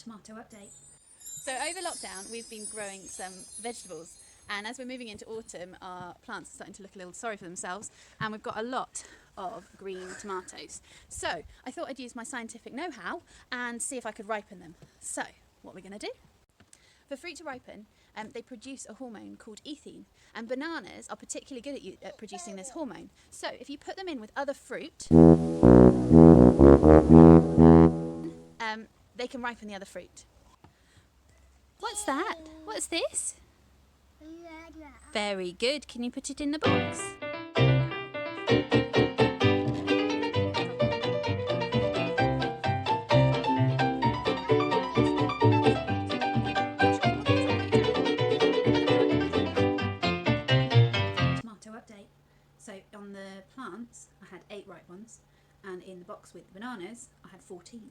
tomato update. So over lockdown we've been growing some vegetables, and as we're moving into autumn our plants are starting to look a little sorry for themselves, and we've got a lot of green tomatoes. So I thought I'd use my scientific know-how and see if I could ripen them. So what we're going to do? For fruit to ripen, they produce a hormone called ethene, and bananas are particularly good at producing this hormone. So if you put them in with other fruit, they can ripen the other fruit. What's that? What's this? Very good. Can you put it in the box? Tomato update. So on the plants I had 8 ripe ones, and in the box with the bananas I had 14.